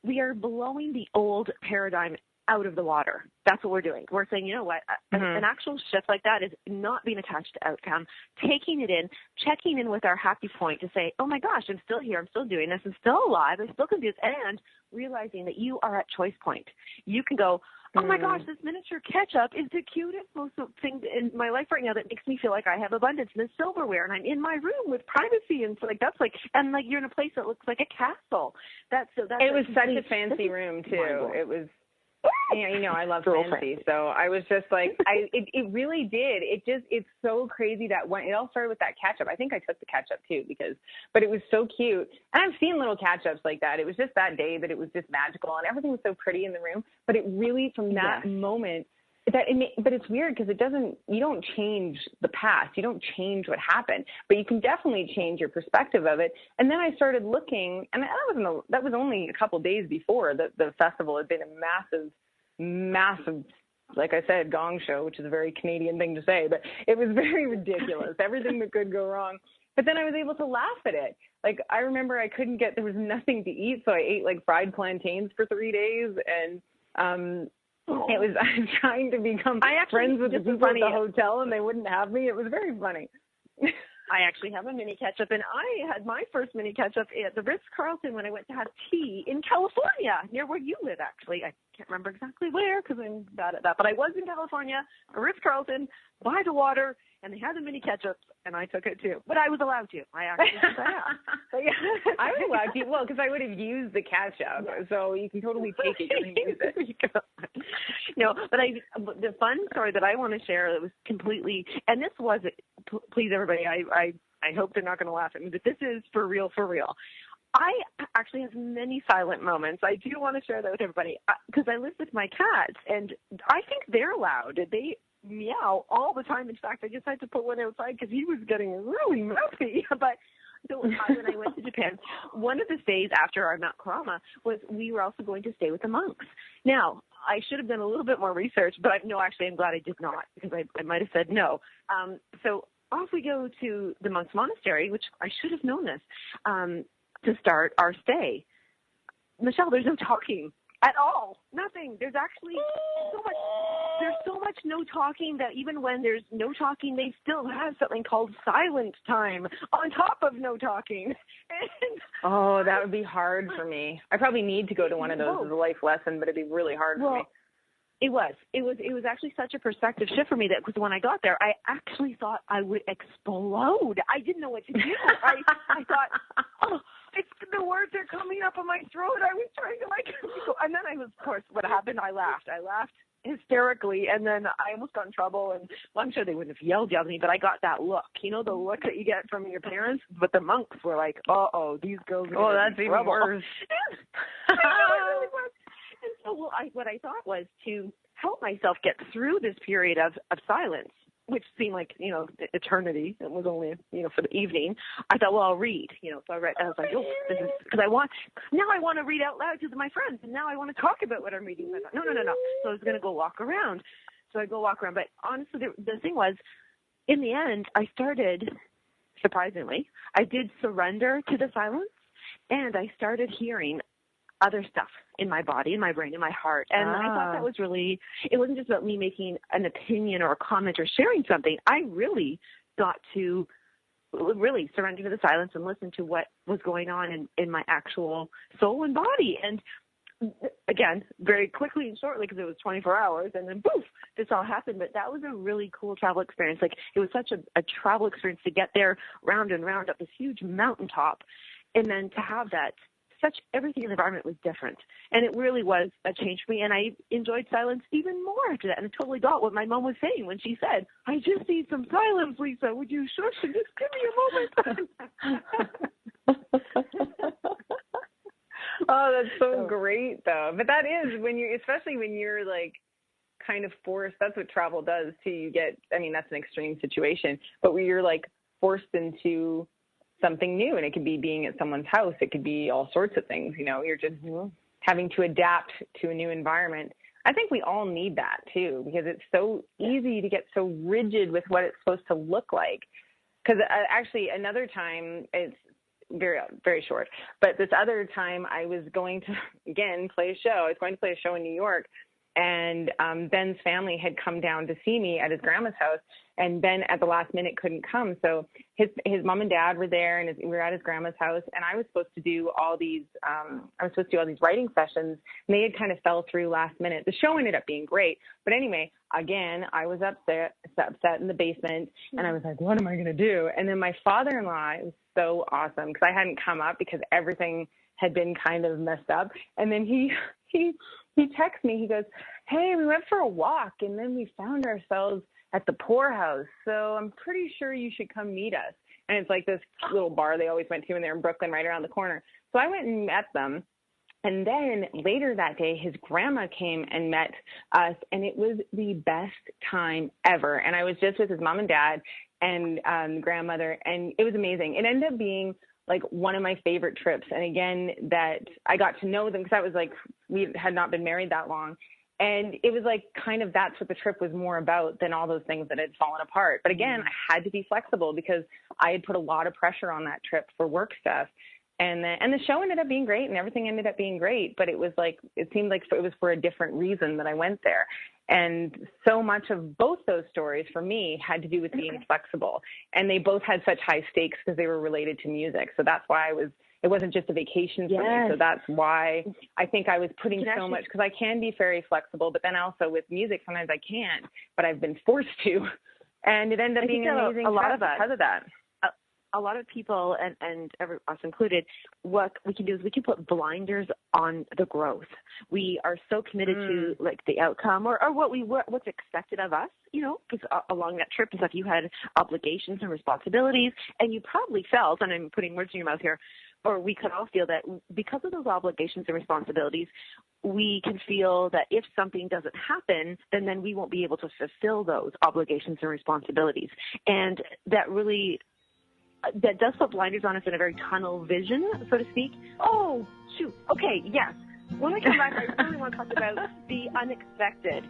we are blowing the old paradigm out of the water. That's what we're doing. We're saying, you know what, an actual shift like that is not being attached to outcome, taking it in, checking in with our happy point to say, oh my gosh, I'm still here, I'm still doing this, I'm still alive, I still can do this, and realizing that you are at choice point. You can go, oh my gosh, this miniature ketchup is the cutest, most thing in my life right now that makes me feel like I have abundance in the silverware, and I'm in my room with privacy, and so and you're in a place that looks like a castle. It was such a fancy room too. It was. Yeah, you know, I love fancy, so I was just like, it really did. It's so crazy that when it all started with that ketchup. I think I took the ketchup too but it was so cute. And I've seen little ketchups like that. It was just that day that it was just magical, and everything was so pretty in the room. But it really, from that moment, but it's weird because you don't change the past. You don't change what happened, but you can definitely change your perspective of it. And then I started looking, and that was only a couple days before the festival had been a massive, like I said, gong show, which is a very Canadian thing to say, but it was very ridiculous. Everything that could go wrong. But then I was able to laugh at it. Like, I remember there was nothing to eat, so I ate like fried plantains for 3 days, and I was trying to become friends with the people at the hotel, and they wouldn't have me. It was very funny. I actually have a mini ketchup, and I had my first mini ketchup at the Ritz-Carlton when I went to have tea in California, near where you live, actually. I can't remember exactly where because I'm bad at that, but I was in California, a Ritz-Carlton, by the water, and they had the mini ketchup, and I took it too. But I was allowed to. I actually did that. So, yeah. I was allowed to, well, because I would have used the ketchup, so you can totally take it and use it. No, but the fun story that I want to share that was completely, and this was, please everybody, I hope they're not going to laugh at me, but this is for real, for real. I actually have many silent moments. I do want to share that with everybody because I live with my cats, and I think they're loud. They meow all the time. In fact, I just had to put one outside because he was getting really mouthy. But so when I went to Japan, one of the stays after our Mount Kurama was we were also going to stay with the monks. Now, I should have done a little bit more research, but I'm glad I did not because I might have said no. So off we go to the monks' monastery, which I should have known this, to start our stay. Michelle, there's no talking at all. Nothing. There's actually so much no talking that even when there's no talking, they still have something called silent time on top of no talking. Oh, that would be hard for me. I probably need to go to one of those as a life lesson, but it'd be really hard for me. It was actually such a perspective shift for me that because when I got there, I actually thought I would explode. I didn't know what to do. I thought, the words are coming up in my throat. I was trying to and then of course, what happened? I laughed hysterically, and then I almost got in trouble. And I'm sure they wouldn't have yelled at me, but I got that look. You know, the look that you get from your parents. But the monks were like, "Uh-oh, these girls are that's even worse." I know, it really was. And so what I thought was to help myself get through this period of silence, which seemed like, eternity. It was only, for the evening. I thought, well, I'll read, so I read, I was like, oh, this is, because I want to read out loud to my friends, and now I want to talk about what I'm reading. I thought, no. So I was going to go walk around. So I go walk around. But honestly, the thing was, in the end, I started, surprisingly, I did surrender to the silence, and I started hearing other stuff in my body, in my brain, in my heart. And I thought that was really, it wasn't just about me making an opinion or a comment or sharing something. I really got to really surrender to the silence and listen to what was going on in my actual soul and body. And again, very quickly and shortly because it was 24 hours, and then poof, this all happened. But that was a really cool travel experience. Like, it was such a travel experience to get there round and round up this huge mountaintop, and then to have that everything in the environment was different. And it really was a change for me. And I enjoyed silence even more after that. And I totally got what my mom was saying when she said, I just need some silence, Lisa. Would you shush and just give me a moment? Oh, that's so great, though. But that is especially when you're like kind of forced, that's what travel does too. You get, I mean, that's an extreme situation, but where you're like forced into something new, and it could be being at someone's house. It could be all sorts of things, you're just having to adapt to a new environment. I think we all need that too, because it's so easy to get so rigid with what it's supposed to look like. Because actually another time, it's very, very short, but this other time I was going to, again, play a show. I was going to play a show in New York, and Ben's family had come down to see me at his grandma's house, and Ben at the last minute couldn't come. So his mom and dad were there, and we were at his grandma's house, and I was supposed to do all these writing sessions, and they had kind of fell through last minute. The show ended up being great, but anyway, again, I was upset in the basement, and I was like, what am I going to do? And then my father-in-law, it was so awesome, because I hadn't come up because everything had been kind of messed up. And then he texts me, he goes, hey, we went for a walk, and then we found ourselves at the poorhouse, so I'm pretty sure you should come meet us. And it's like this little bar they always went to, and they're in Brooklyn right around the corner. So I went and met them. And then later that day, his grandma came and met us, and it was the best time ever. And I was just with his mom and dad and grandmother, and it was amazing. It ended up being like one of my favorite trips. And again, that I got to know them, because I was like, we had not been married that long. And it was like kind of that's what the trip was more about than all those things that had fallen apart. But again, I had to be flexible because I had put a lot of pressure on that trip for work stuff. And the show ended up being great, and everything ended up being great. But it was like, it seemed like it was for a different reason that I went there. And so much of both those stories for me had to do with being flexible. And they both had such high stakes because they were related to music. So that's why it wasn't just a vacation for me. So that's why I think I was putting so much, because I can be very flexible, but then also with music, sometimes I can't, but I've been forced to. And it ended up being amazing because of that. A lot of people, and us included, what we can do is we can put blinders on the growth. We are so committed to like the outcome or what's expected of us, because along that trip and stuff, you had obligations and responsibilities, and you probably felt, and I'm putting words in your mouth here, or we could all feel that because of those obligations and responsibilities, we can feel that if something doesn't happen, then we won't be able to fulfill those obligations and responsibilities. And that does put blinders on us in a very tunnel vision, so to speak. Oh, shoot. Okay, yes. When I come back, I really want to talk about the unexpected.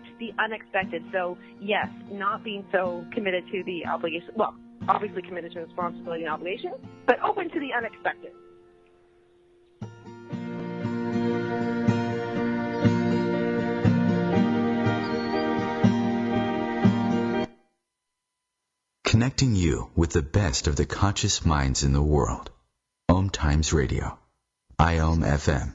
So, yes, not being so committed to the obligation. Well, obviously committed to responsibility and obligation, but open to the unexpected. Connecting you with the best of the conscious minds in the world. OMTimes Radio. IOM FM.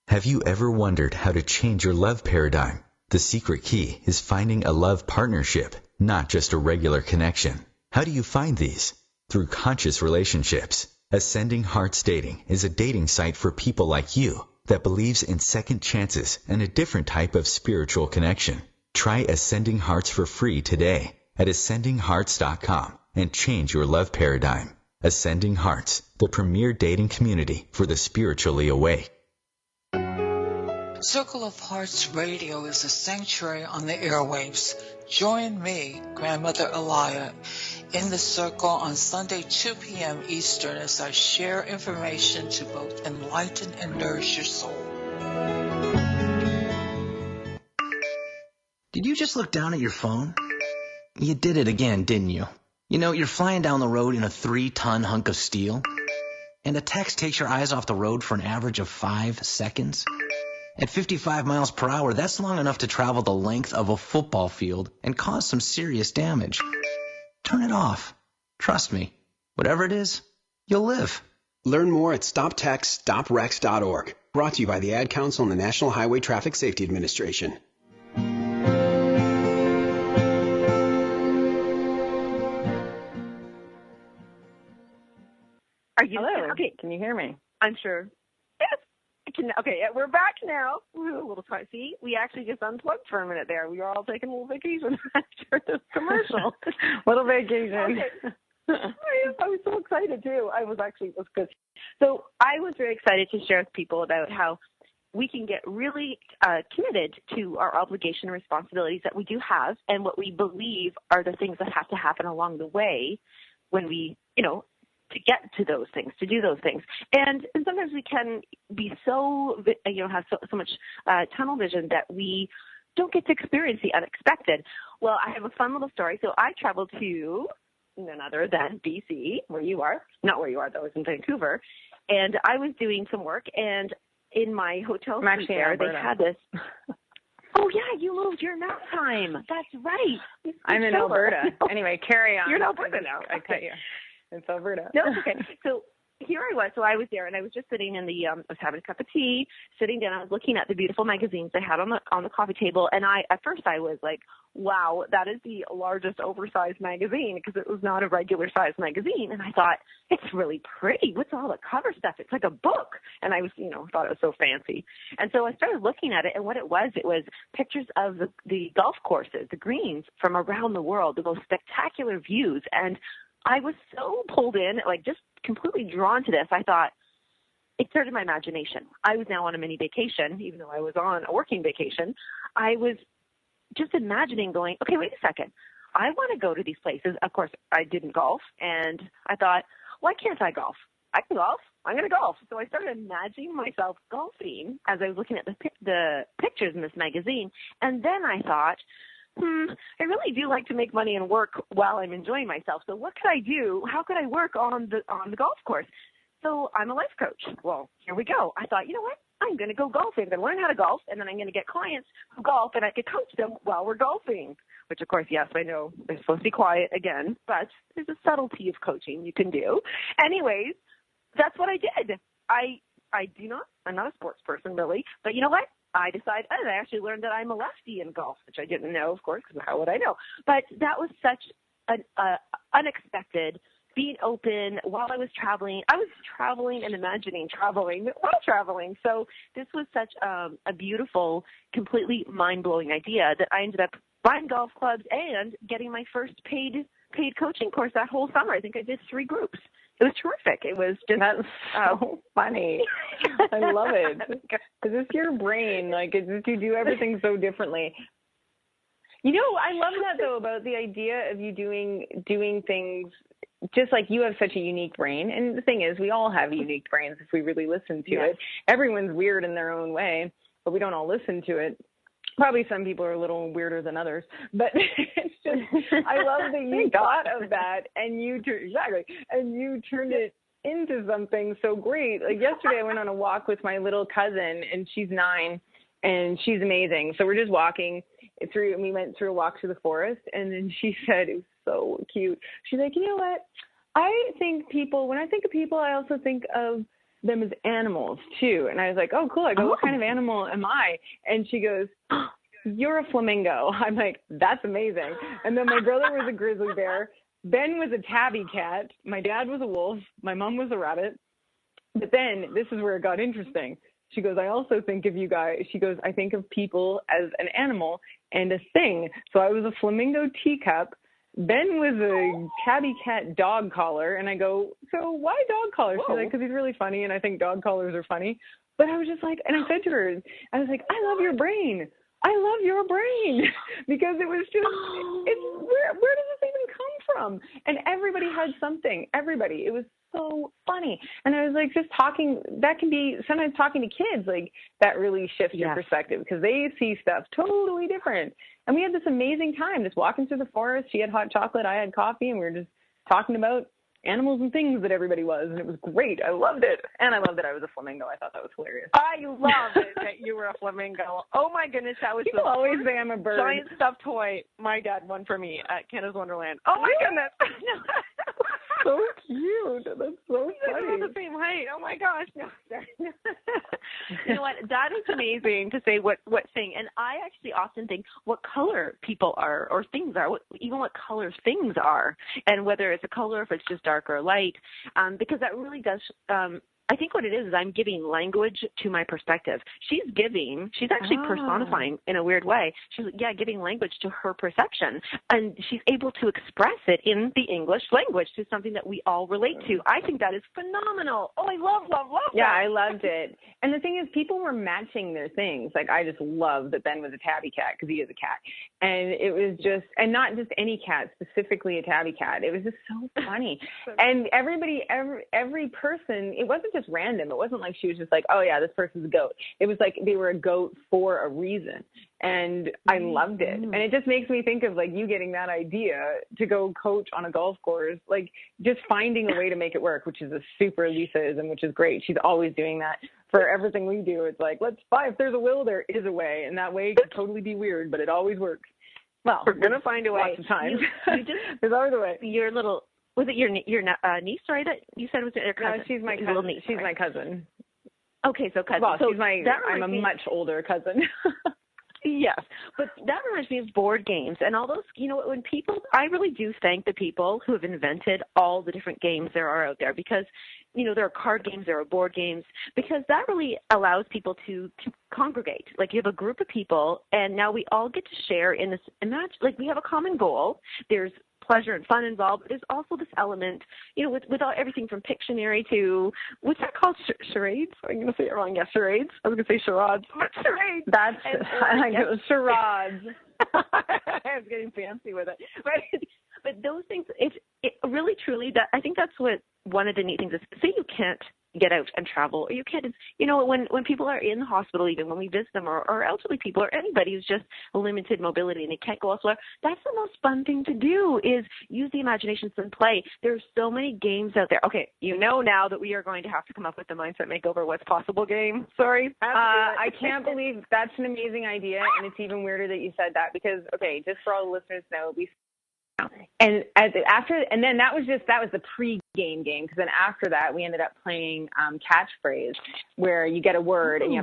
Have you ever wondered how to change your love paradigm? The secret key is finding a love partnership, not just a regular connection. How do you find these? Through conscious relationships. Ascending Hearts Dating is a dating site for people like you that believes in second chances and a different type of spiritual connection. Try Ascending Hearts for free today at ascendinghearts.com and change your love paradigm. Ascending Hearts, the premier dating community for the spiritually awake. Circle of Hearts Radio is a sanctuary on the airwaves. Join me, Grandmother Elia, in the circle on Sunday, 2 p.m. Eastern, as I share information to both enlighten and nourish your soul. Did you just look down at your phone? You did it again, didn't you? You're flying down the road in a 3-ton hunk of steel, and a text takes your eyes off the road for an average of 5 seconds. At 55 miles per hour, that's long enough to travel the length of a football field and cause some serious damage. Turn it off. Trust me, whatever it is, you'll live. Learn more at stoptextstoprex.org. Brought to you by the Ad Council and the National Highway Traffic Safety Administration. Are you Hello. okay? Can you hear me? I'm sure. Yes. I can. Okay, we're back now. We're a little tight. See, we actually just unplugged for a minute there. We were all taking a little vacation after this commercial. Little vacation. Okay. I was so excited too. It was good. So I was very excited to share with people about how we can get really committed to our obligation and responsibilities that we do have, and what we believe are the things that have to happen along the way when we, to get to those things, to do those things. And sometimes we can be so, have so much tunnel vision that we don't get to experience the unexpected. Well, I have a fun little story. So I traveled to none other than BC, where you are. Not where you are, though. I was in Vancouver. And I was doing some work, and in my hotel suite there, they had this. Oh, yeah, you moved. You're in mountain time. That's right. I'm in Alberta. Anyway, carry on. You're in Alberta now. I cut you. It's Alberta. No, it's okay. So here I was. So I was there, and I was just sitting in I was having a cup of tea, sitting down. I was looking at the beautiful magazines they had on the coffee table, and at first I was like, wow, that is the largest oversized magazine, because it was not a regular sized magazine. And I thought, it's really pretty. What's all the cover stuff? It's like a book. And I was, thought it was so fancy. And so I started looking at it, and what it was pictures of the golf courses, the greens from around the world, the most spectacular views. And I was so pulled in, just completely drawn to this. I thought, it started my imagination. I was now on a mini vacation, even though I was on a working vacation. I was just imagining going, okay, wait a second. I want to go to these places. Of course, I didn't golf, and I thought, why can't I golf? I can golf. I'm going to golf. So I started imagining myself golfing as I was looking at the pictures in this magazine. And then I thought, I really do like to make money and work while I'm enjoying myself. So what could I do? How could I work on the golf course? So I'm a life coach. Well, here we go. I thought, you know what? I'm going to go golfing. I'm going to learn how to golf, and then I'm going to get clients who golf, and I could coach them while we're golfing. Which, of course, yes, I know they're supposed to be quiet again, but there's a subtlety of coaching you can do. Anyways, that's what I did. I'm not a sports person, really, but you know what? I decided, I actually learned that I'm a lefty in golf, which I didn't know, of course, because how would I know? But that was such an unexpected, being open while I was traveling. I was traveling and imagining traveling while traveling. So this was such a beautiful, completely mind-blowing idea that I ended up buying golf clubs and getting my first paid coaching course that whole summer. I think I did 3 groups. It was terrific. It was just so funny. I love it. Because it's your brain. You do everything so differently. I love that, though, about the idea of you doing things just like you have such a unique brain. And the thing is, we all have unique brains if we really listen to it. Everyone's weird in their own way, but we don't all listen to it. Probably some people are a little weirder than others, but it's just, I love that you thought of that and you turned it into something so great. Like yesterday, I went on a walk with my little cousin, and she's 9, and she's amazing. So we're just walking through, and we went through a walk through the forest, and then she said, it was so cute. She's like, you know what? When I think of people, I also think of them as animals too. And I was like, oh, cool. I go, what kind of animal am I? And she goes, you're a flamingo. I'm like, that's amazing. And then my brother was a grizzly bear. Ben was a tabby cat. My dad was a wolf. My mom was a rabbit. But then this is where it got interesting. She goes, I also think of you guys. She goes, I think of people as an animal and a thing. So I was a flamingo teacup. Ben was a tabby cat dog collar. And I go, so why dog collar? She's like, because he's really funny, and I think dog collars are funny. But I was just like, and I said to her, I was like, I love your brain. I love your brain. Because it was just, where does this even come from? And everybody had something. Everybody. It was so funny. And I was like, just talking, that can be, sometimes talking to kids, like that really shifts your perspective, because they see stuff totally different. And we had this amazing time just walking through the forest. She had hot chocolate, I had coffee, and we were just talking about animals and things that everybody was. And it was great. I loved it. And I loved that I was a flamingo. I thought that was hilarious. I love it that you were a flamingo. Oh my goodness, that was People always say I'm a bird. Giant stuffed toy my dad won for me at Canada's Wonderland. Oh my goodness. so cute. That's so funny. We're the same height. Oh my gosh. No, sorry. You know what? That is amazing to say what thing. And I actually often think what color people are or things are, even what color things are, and whether it's a color, if it's just dark or light, because that really does. I think what it is I'm giving language to my perspective. She's actually personifying in a weird way. She's, giving language to her perception. And she's able to express it in the English language to something that we all relate to. I think that is phenomenal. Oh, I love that. Yeah, I loved it. And the thing is, people were matching their things. Like, I just love that Ben was a tabby cat because he is a cat. And it was just, and not just any cat, specifically a tabby cat. It was just so funny. And everybody, every person, it wasn't just random. It wasn't like she was just like, oh yeah, this person's a goat. It was like they were a goat for a reason. And I loved it. And it just makes me think of like you getting that idea to go coach on a golf course, like just finding a way to make it work, which is a super Lisaism, which is great. She's always doing that for everything we do. It's like, let's find, if there's a will, there is a way. And that way could totally be weird, but it always works. Well, we're going to find a way. Lots of times. There's always a way. Your little, was it your niece, sorry, that you said was it your cousin? No, she's my cousin. Niece, she's my cousin. Okay, so cousin. Well, so I'm a much older cousin. Yes, but that reminds me of board games and all those, when people, I really do thank the people who have invented all the different games there are out there because, there are card games, there are board games, because that really allows people to congregate. Like you have a group of people and now we all get to share in this, like we have a common goal. There's pleasure and fun involved, but there's also this element, with everything from Pictionary to, what's that called? Charades? I'm going to say it wrong. Yeah, charades. I was going to say charades. Charades. That's, I like it. Charades. I was getting fancy with it. But those things, it really, truly, that I think that's what one of the neat things is. Say you can't get out and travel, or you can't, when people are in the hospital, even when we visit them, or elderly people, or anybody who's just limited mobility and they can't go elsewhere, that's the most fun thing to do is use the imagination and play. There's so many games out there. Okay, now that we are going to have to come up with the Mindset Makeover What's Possible game. Sorry. I can't believe that's an amazing idea, and it's even weirder that you said that because, okay, just for all the listeners to know, and then that was the pre-game game, because then after that we ended up playing catchphrase, where you get a word and you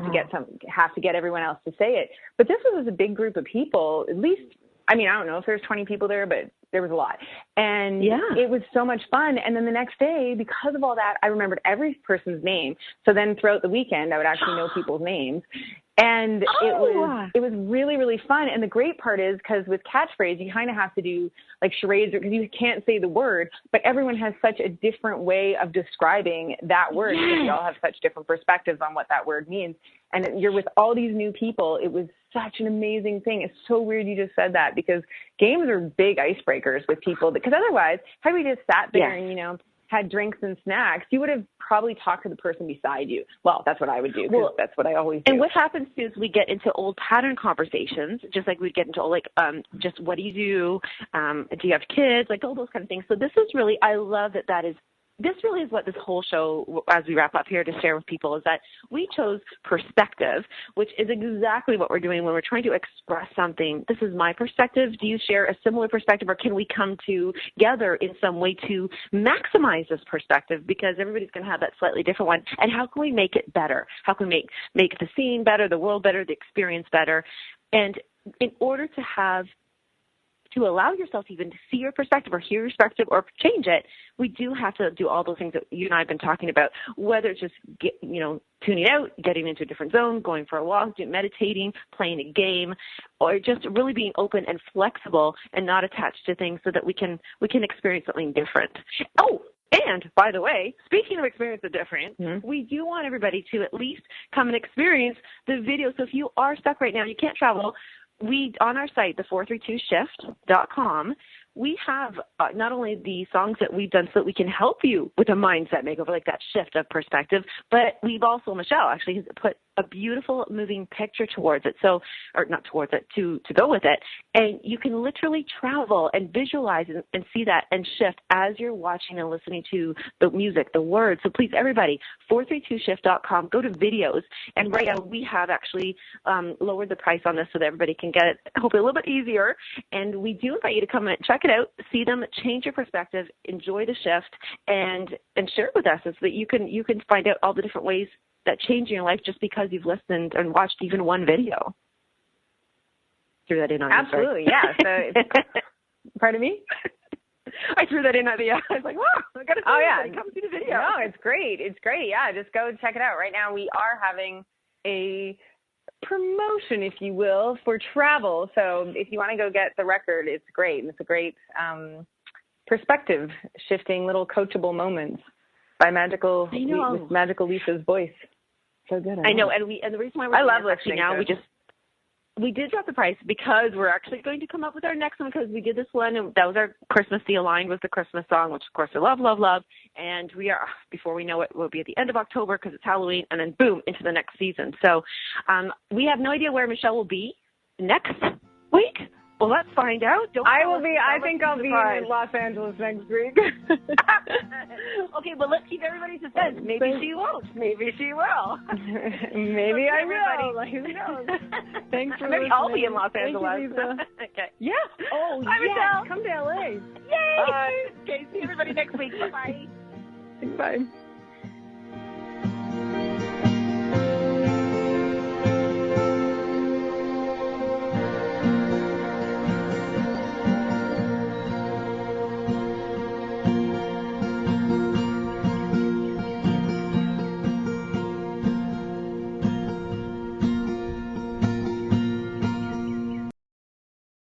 have to get everyone else to say it. But this was a big group of people, at least. I mean, I don't know if there's 20 people there, but there was a lot. And it was so much fun. And then the next day, because of all that, I remembered every person's name. So then throughout the weekend, I would actually know people's names. And it was really, really fun. And the great part is, because with catchphrase, you kind of have to do like charades, because you can't say the word, but everyone has such a different way of describing that word, because we all have such different perspectives on what that word means. And you're with all these new people. It was such an amazing thing. It's so weird you just said that, because games are big icebreakers with people, because otherwise, had we just sat there and, had drinks and snacks, you would have probably talked to the person beside you. Well, that's what I would do, because that's what I always do. And what happens is we get into old pattern conversations, just like we'd get into just what do you do? Do you have kids? Like all those kind of things. So this is really, I love that is, this really is what this whole show, as we wrap up here, to share with people, is that we chose perspective, which is exactly what we're doing when we're trying to express something. This is my perspective. Do you share a similar perspective, or can we come together in some way to maximize this perspective? Because everybody's going to have that slightly different one. And how can we make it better? How can we make the scene better, the world better, the experience better? And in order to allow yourself even to see your perspective or hear your perspective or change it, we do have to do all those things that you and I have been talking about, whether it's just, tuning out, getting into a different zone, going for a walk, meditating, playing a game, or just really being open and flexible and not attached to things, so that we can experience something different. Oh, and by the way, speaking of experience the different, we do want everybody to at least come and experience the video. So if you are stuck right now, you can't travel, we, on our site, the 432shift.com, we have not only the songs that we've done so that we can help you with a mindset makeover, like that shift of perspective, but we've also, Michelle actually has put a beautiful moving picture towards it. So, or not towards it, to go with it. And you can literally travel and visualize and see that and shift as you're watching and listening to the music, the words. So please, everybody, 432shift.com, go to videos. And right now we have actually lowered the price on this so that everybody can get it hopefully a little bit easier. And we do invite you to come and check it out, see them, change your perspective, enjoy the shift, and share it with us so that you can find out all the different ways that change your life just because you've listened and watched even one video. Threw that in on Absolutely, you. Yeah. So, pardon me? I threw that in at the end. I was like, wow, I got to come see the video. No, it's great. It's great. Yeah, just go check it out. Right now we are having a promotion, if you will, for travel. So if you want to go get the record, it's great. And it's a great perspective shifting little coachable moments by Magical Lisa's voice. So good. I know. And the reason why I love listening now, to we did drop the price because we're actually going to come up with our next one, because we did this one and that was our Christmassy, aligned with the Christmas song, which of course I love, love, love. And we are, before we know it, we'll be at the end of October because it's Halloween, and then boom, into the next season. So we have no idea where Michelle will be next week. Well, let's find out. I think I'll be in Los Angeles next week. Okay, but let's keep everybody suspense. Maybe she won't. Maybe she will. Maybe I will. Like, who knows? Thanks for Maybe listening. I'll be in Los Angeles. Thank you, Lisa. Okay. Yeah. Oh, Bye, yeah. Michelle. Come to LA. Yay! Bye. Okay, see everybody next week. Bye-bye. Bye.